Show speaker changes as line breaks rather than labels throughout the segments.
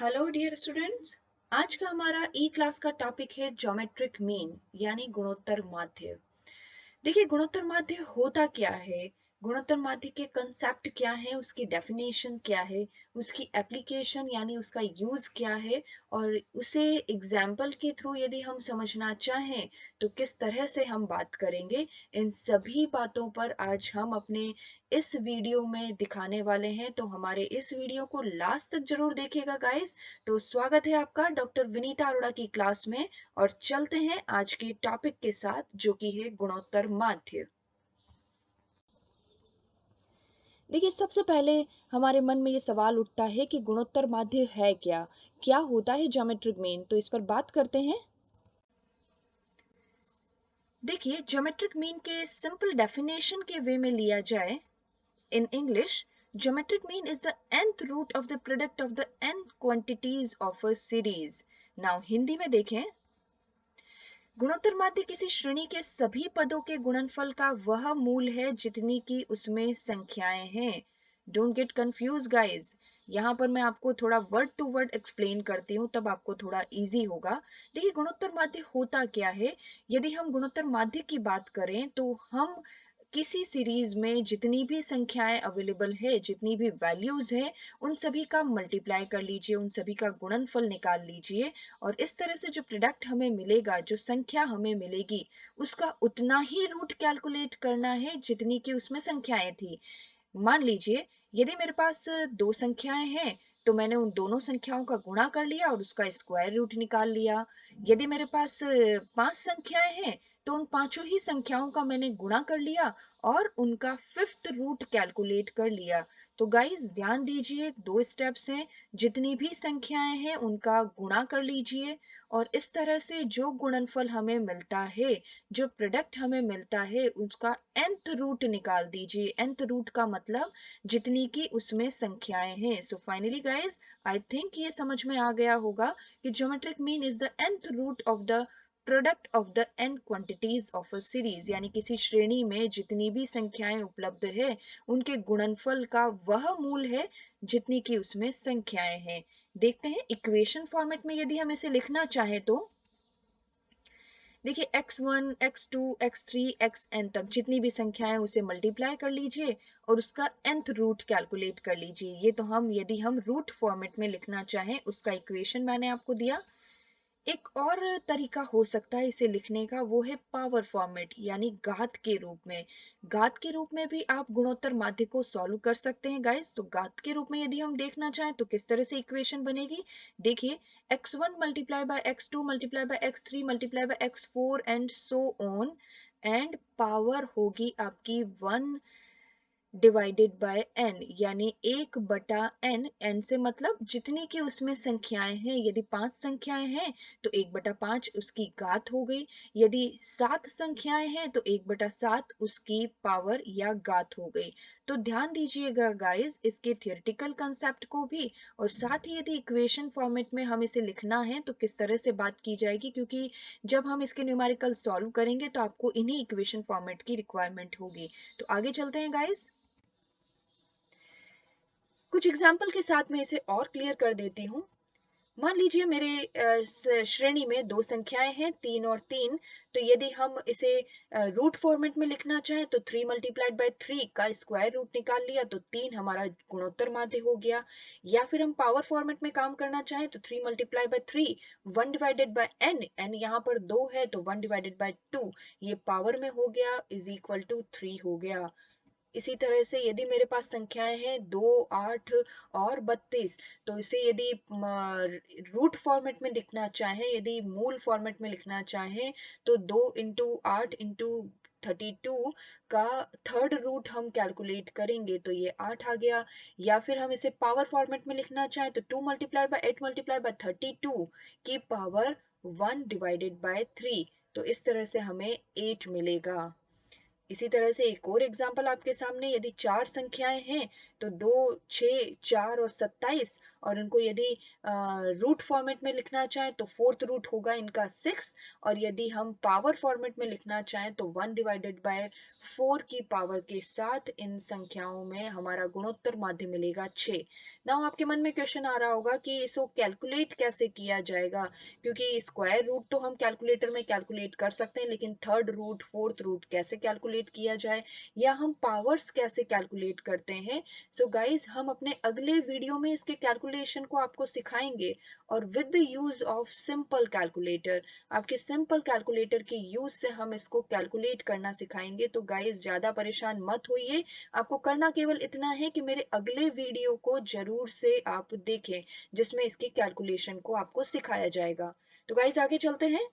Hello dear students. आज का हमारा ई क्लास का टॉपिक है ज्योमेट्रिक मीन यानी गुणोत्तर माध्य। देखिए, गुणोत्तर माध्य होता क्या है, गुणोत्तर माध्य के कंसेप्ट क्या है, उसकी डेफिनेशन क्या है, उसकी एप्लीकेशन यानी उसका यूज क्या है, और उसे एग्जाम्पल के थ्रू यदि हम समझना चाहें तो किस तरह से हम बात करेंगे, इन सभी बातों पर आज हम अपने इस वीडियो में दिखाने वाले हैं। तो हमारे इस वीडियो को लास्ट तक जरूर देखिएगा गाइस। तो स्वागत है आपका डॉक्टर विनीता अरोड़ा की क्लास में, और चलते हैं आज के टॉपिक के साथ जो कि है गुणोत्तर माध्य। देखिए, सबसे पहले हमारे मन में ये सवाल उठता है कि गुणोत्तर माध्य है क्या, क्या होता है ज्योमेट्रिक मीन। तो इस पर बात करते हैं। देखिए, ज्योमेट्रिक मीन के सिंपल डेफिनेशन के वे में लिया जाए, in English, geometric mean is the nth root of the product of the n quantities of a series. Now Hindi में देखें, गुणोत्तर माध्य किसी श्रेणी के सभी पदों के गुणनफल का वह मूल है जितनी की उसमें संख्याएं हैं। Don't get confuse guys. यहाँ पर मैं आपको थोड़ा वर्ड टू वर्ड एक्सप्लेन करती हूँ, तब आपको थोड़ा इजी होगा। देखिए, गुणोत्तर माध्य होता क्या है। यदि हम गुणोत्तर माध्य की बात करें तो हम किसी सीरीज में जितनी भी संख्याएं अवेलेबल है, जितनी भी वैल्यूज है, उन सभी का मल्टीप्लाई कर लीजिए, उन सभी का गुणनफल निकाल लीजिए, और इस तरह से जो प्रोडक्ट हमें मिलेगा, जो संख्या हमें मिलेगी, उसका उतना ही रूट कैलकुलेट करना है जितनी की उसमें संख्याएं थी। मान लीजिए, यदि मेरे पास दो संख्याएं हैं तो मैंने उन दोनों संख्याओं का गुणा कर लिया और उसका स्क्वायर रूट निकाल लिया। यदि मेरे पास पांच संख्याएं हैं तो उन पांचों ही संख्याओं का मैंने गुणा कर लिया और उनका फिफ्थ रूट कैलकुलेट कर लिया। तो गाइस ध्यान दीजिए, दो स्टेप्स हैं। जितनी भी संख्याएं हैं उनका गुणा कर लीजिए, और इस तरह से जो गुणनफल हमें मिलता है, जो प्रोडक्ट हमें मिलता है, उसका nth रूट निकाल दीजिए। nth रूट का मतलब जितनी की उसमें संख्याएं हैं। So finally guys, I think ये समझ में आ गया होगा कि geometric mean is the nth root of the product of the n quantities of a series, यानी किसी श्रेणी में जितनी भी संख्याएं उपलब्ध है उनके गुणनफल का वह मूल है जितनी की उसमें संख्याएं हैं। देखते हैं इक्वेशन फॉर्मेट में यदि हम इसे लिखना चाहें तो देखिए, x1 x2 x3 xn तक जितनी भी संख्याएं उसे मल्टीप्लाई कर लीजिए और उसका nth रूट कैलकुलेट कर लीजिए। ये तो हम यदि हम रूट फॉर्मेट में लिखना चाहें, उसका इक्वेशन मैंने आपको दिया। एक और तरीका हो सकता है इसे लिखने का, वो है पावर फॉर्मेट यानी घात के रूप में। घात के रूप में भी आप गुणोत्तर माध्य को सॉल्व कर सकते हैं गाइस। तो घात के रूप में यदि हम देखना चाहें तो किस तरह से इक्वेशन बनेगी, देखिए, x1 multiply by x2 multiply by x3 multiply by x4 and so on, and power होगी आपकी 1 डिवाइडेड बाय n, यानी 1/n। n से मतलब जितनी की उसमें संख्याएं हैं। यदि 5 संख्याएं हैं तो 1/5 उसकी घात हो गई। यदि 7 संख्याएं हैं तो 1/7 उसकी पावर या घात हो गई। तो ध्यान दीजिएगा गाइस इसके थियोरेटिकल कंसेप्ट को भी, और साथ ही यदि इक्वेशन फॉर्मेट में हम इसे लिखना है तो किस तरह से बात की जाएगी, क्योंकि जब हम इसके न्यूमेरिकल सॉल्व करेंगे तो आपको इन्हीं इक्वेशन फॉर्मेट की रिक्वायरमेंट होगी। तो आगे चलते हैं गाइस। कुछ एग्जाम्पल के साथ मैं इसे और क्लियर कर देती हूँ। मान लीजिए मेरे श्रेणी में दो संख्याएं हैं, 3 और 3। तो यदि हम इसे रूट फॉर्मेट में लिखना चाहें तो 3 मल्टीप्लाइड बाय 3 का स्क्वायर रूट निकाल लिया तो 3 हमारा गुणोत्तर माध्य हो गया। या फिर हम पावर फॉर्मेट में काम करना चाहें तो 3 multiply by 3 1 divided by n, n यहाँ पर 2 है तो 1 डिवाइडेड बाय 2 ये पावर में हो गया इज इक्वल टू 3 हो गया। इसी तरह से यदि मेरे पास संख्याएं हैं 2 8 और 32, तो इसे यदि रूट फॉर्मेट में लिखना चाहें, यदि मूल फॉर्मेट में लिखना चाहें, तो 2 × 8 × 32 का थर्ड रूट हम कैलकुलेट करेंगे तो ये 8 आ गया। या फिर हम इसे पावर फॉर्मेट में लिखना चाहें तो 2 मल्टीप्लाई बाय 8 मल्टीप्लाई बाय 32 की पावर 1 डिवाइडेड बाय 3। तो इस तरह से हमें 8 मिलेगा। इसी तरह से एक और एग्जाम्पल आपके सामने, यदि चार संख्याएं हैं तो 2, 6, 4 और 27, और इनको यदि रूट फॉर्मेट में लिखना चाहें तो फोर्थ रूट होगा इनका 6, और यदि हम पावर फॉर्मेट में लिखना चाहें तो 1/4 की पावर के साथ इन संख्याओं में हमारा गुणोत्तर माध्य मिलेगा 6। नाउ आपके मन में क्वेश्चन आ रहा होगा कि इसको कैलकुलेट कैसे किया जाएगा, क्योंकि स्क्वायर रूट तो हम कैलकुलेटर में कैलकुलेट कर सकते हैं, लेकिन थर्ड रूट, फोर्थ रूट कैसे कैलकुलेट किया जाए, या हम पावर्स कैसे कैलकुलेट करते हैं। सो गाइज, हम अपने अगले वीडियो में इसके कैलकुलेशन को आपको सिखाएंगे, और with the use of simple calculator, आपके सिंपल कैलकुलेटर के यूज से हम इसको कैलकुलेट करना सिखाएंगे। तो गाइज, ज्यादा परेशान मत होइए, आपको करना केवल इतना है कि मेरे अगले वीडियो को जरूर से आप देखें, जिसमें इसकी कैलकुलेशन को आपको सिखाया जाएगा। तो गाइज, आगे चलते हैं।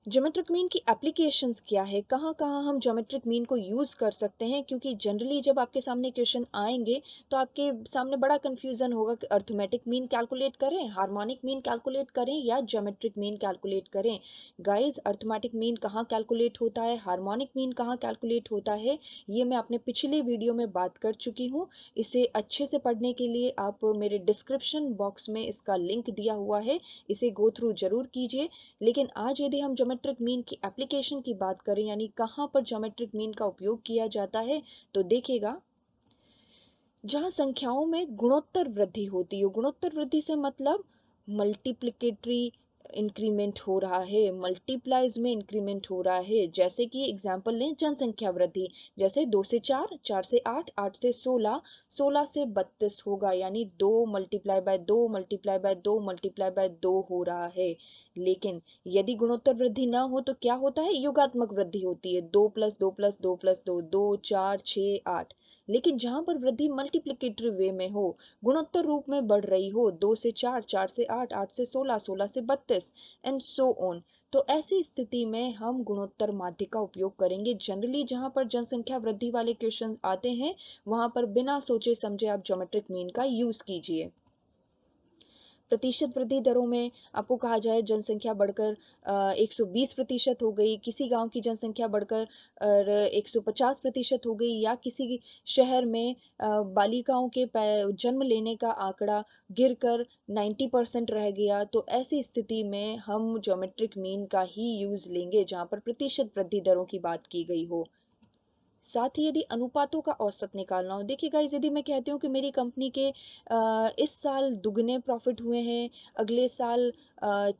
ज्योमेट्रिक मीन की एप्लीकेशंस क्या है, कहाँ कहाँ हम ज्योमेट्रिक मीन को यूज़ कर सकते हैं, क्योंकि जनरली जब आपके सामने क्वेश्चन आएंगे तो आपके सामने बड़ा कंफ्यूजन होगा कि अर्थमेटिक मीन कैलकुलेट करें, हार्मोनिक मीन कैलकुलेट करें, या ज्योमेट्रिक मीन कैलकुलेट करें। गाइस, अर्थमेटिक मीन कहाँ कैलकुलेट होता है, हार्मोनिक मीन कहाँ कैलकुलेट होता है, ये मैं अपने पिछले वीडियो में बात कर चुकी हूँ। इसे अच्छे से पढ़ने के लिए आप मेरे डिस्क्रिप्शन बॉक्स में इसका लिंक दिया हुआ है, इसे गो थ्रू जरूर कीजिए। लेकिन आज यदि हम ज्योमेट्रिक मीन की एप्लीकेशन की बात करें, यानी कहाँ पर ज्योमेट्रिक मीन का उपयोग किया जाता है, तो देखिएगा, जहाँ संख्याओं में गुणोत्तर वृद्धि होती है, गुणोत्तर वृद्धि से मतलब मल्टीप्लिकेटरी इंक्रीमेंट हो रहा है, मल्टीप्लाइज में इंक्रीमेंट हो रहा है। जैसे कि एग्जांपल लें, जनसंख्या वृद्धि, जैसे 2 से 4, 4 से 8, 8 से 16, 16 से 32 होगा, यानी 2 multiply by 2 multiply by 2 multiply by 2 हो रहा है। लेकिन यदि गुणोत्तर वृद्धि ना हो तो क्या होता है, योगात्मक वृद्धि होती है, 2 प्लस 2 प्लस 2 प्लस 2, 2, 4, 6, 8। लेकिन जहां पर वृद्धि मल्टीप्लिकेटरी वे में हो, गुणोत्तर रूप में बढ़ रही हो, 2 से 4, 4 से 8, 8 से 16, 16 से 32 एंड सो ऑन, तो ऐसी स्थिति में हम गुणोत्तर माध्य का उपयोग करेंगे। जनरली जहां पर जनसंख्या वृद्धि वाले क्वेश्चन आते हैं, वहां पर बिना सोचे समझे आप ज्योमेट्रिक मीन का यूज कीजिए। प्रतिशत वृद्धि दरों में आपको कहा जाए जनसंख्या बढ़कर 120% हो गई, किसी गांव की जनसंख्या बढ़कर 150% हो गई, या किसी शहर में बालिकाओं के जन्म लेने का आंकड़ा गिरकर 90% रह गया, तो ऐसी स्थिति में हम ज्योमेट्रिक मीन का ही यूज लेंगे जहां पर प्रतिशत वृद्धि दरों की बात की गई हो। साथ ही यदि अनुपातों का औसत निकालना हो, देखिए गाइस, यदि मैं कहती हूँ कि मेरी कंपनी के इस साल दुगने प्रॉफिट हुए हैं, अगले साल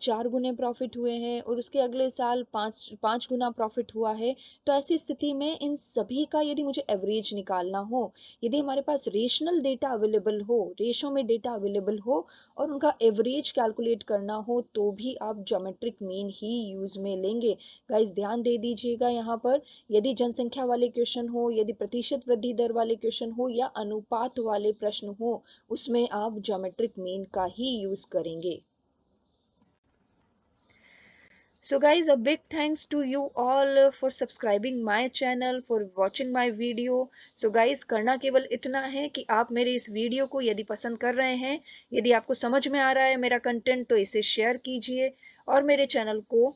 4 गुने प्रॉफिट हुए हैं, और उसके अगले साल 5 गुना प्रॉफिट हुआ है, तो ऐसी स्थिति में इन सभी का यदि मुझे एवरेज निकालना हो, यदि हमारे पास रेशनल डेटा अवेलेबल हो, रेशो में डेटा अवेलेबल हो, और उनका एवरेज कैलकुलेट करना हो, तो भी आप ज्योमेट्रिक मीन ही यूज में लेंगे। गाइस, ध्यान दे दीजिएगा, यहाँ पर यदि जनसंख्या वाले क्वेश्चन हो, यदि प्रतिशत वृद्धि दर वाले क्वेश्चन हो, या अनुपात वाले प्रश्न हो, उसमें आप ज्योमेट्रिक मीन का ही यूज करेंगे। So guys, a big thanks to you all for subscribing my channel, for watching my video. So guys, करना केवल इतना है कि आप मेरे इस वीडियो को यदि पसंद कर रहे हैं, यदि आपको समझ में आ रहा है मेरा कंटेंट, तो इसे शेयर कीजिए, और मेरे चैनल को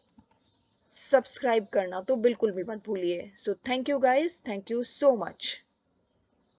सब्सक्राइब करना तो बिल्कुल भी मत भूलिए। So thank you guys, thank you so much.